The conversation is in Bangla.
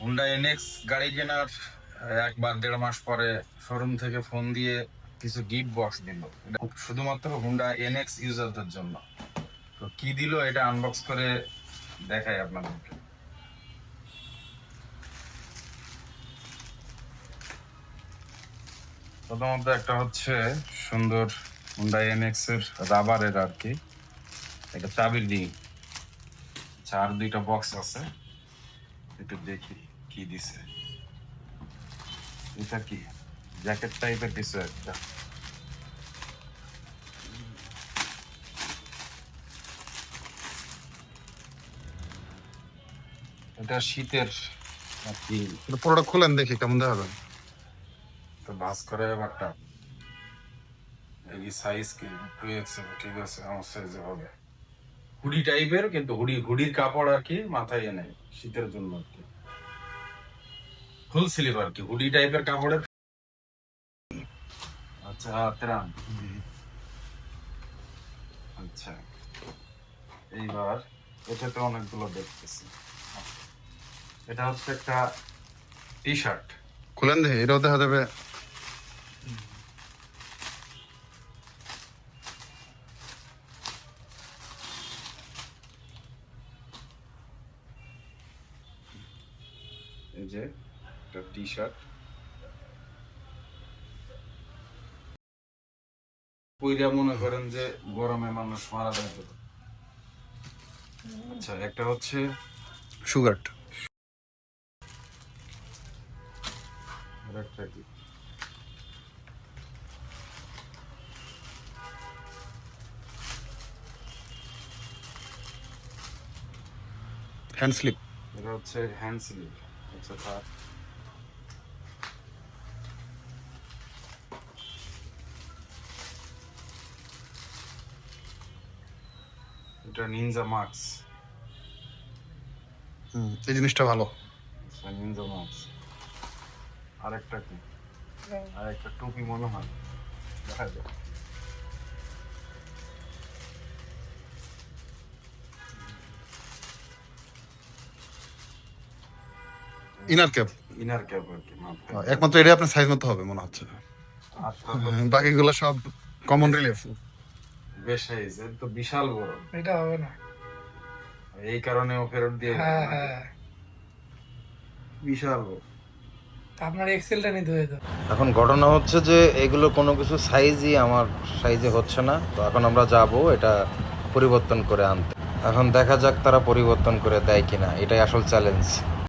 হুন্ডা এনএক্স গাড়ি কেনার 1 বা 1.5 মাস পরে শোরুম থেকে ফোন দিয়ে কিছু গিফট বক্স দিল। এটা শুধুমাত্র হুন্ডা এনএক্স ইউজারদের জন্য। তো কি দিল এটা আনবক্স করে দেখাই আপনাদেরকে। প্রথমত একটা হচ্ছে সুন্দর হুন্ডা এনএক্স এর রাবারের আর কি, এটা চাবির রিং। আর 2টা বক্স আছে, একটু দেখি কি দিছে। এটা কি জ্যাকেট টাইপের কিছু একটা। এটা শীতের আর কি। পুরোটা খুলেন দেখি কেমন দেখাবে। তো ভাঁজ করে ব্যাপারটা এই সাইজ কি 2XL, ঠিক আছে, আমার সাইজে হবে। হুডি টাইপের, কিন্তু হুডির কাপড় আর কি মাথায় এনে শীতের জন্য আর কি, ফুল স্লিভ আর কি, হুডি টাইপের কাপড়ের। আচ্ছা ত্রাণ। আচ্ছা এইবার এটাতে অনেকগুলো দেখতেছি। এটা হচ্ছে একটা টি শার্ট। খুলেন দেখি, এটাও দেখা যাবে। এই যে একটা টি শার্ট, পইরা মনে করেন যে গরমে মানুষ মারা যাবে। আচ্ছা একটা হচ্ছে সুগার। আর একটা কি, হ্যান্ড স্লিপ। এটা হচ্ছে হ্যান্ড স্লিভ। আচ্ছা থাক। এটা নিনজা মাস্ক। এই জিনিসটা ভালো। Ninja mask. আরেকটা কি, আরেকটা টুপি মনে হয়, দেখা যায়। Inner cap. ইনার ক্যাপ আর কি মাথায়। একমাত্র এটাই আপনার সাইজ মতো হবে মনে হচ্ছে। আর তো বাকিগুলো সব কমন রিলিফ। বেশ সাইজ, এর তো বিশাল বড়। এটা হবে না। এই কারণে ও ফেরত দিয়ে গেল হ্যাঁ নাকি? হ্যাঁ, বিশাল বড়। তা আপনার এক্সেলটা নিতে হতো। এখন ঘটনা হচ্ছে যে এগুলো কোনো কিছু সাইজই আমার সাইজে হচ্ছে না। তো এখন আমরা যাব এটা পরিবর্তন করে আনতে। এখন দেখা যাক তারা পরিবর্তন করে দেয় কিনা, এটাই আসল চ্যালেঞ্জ।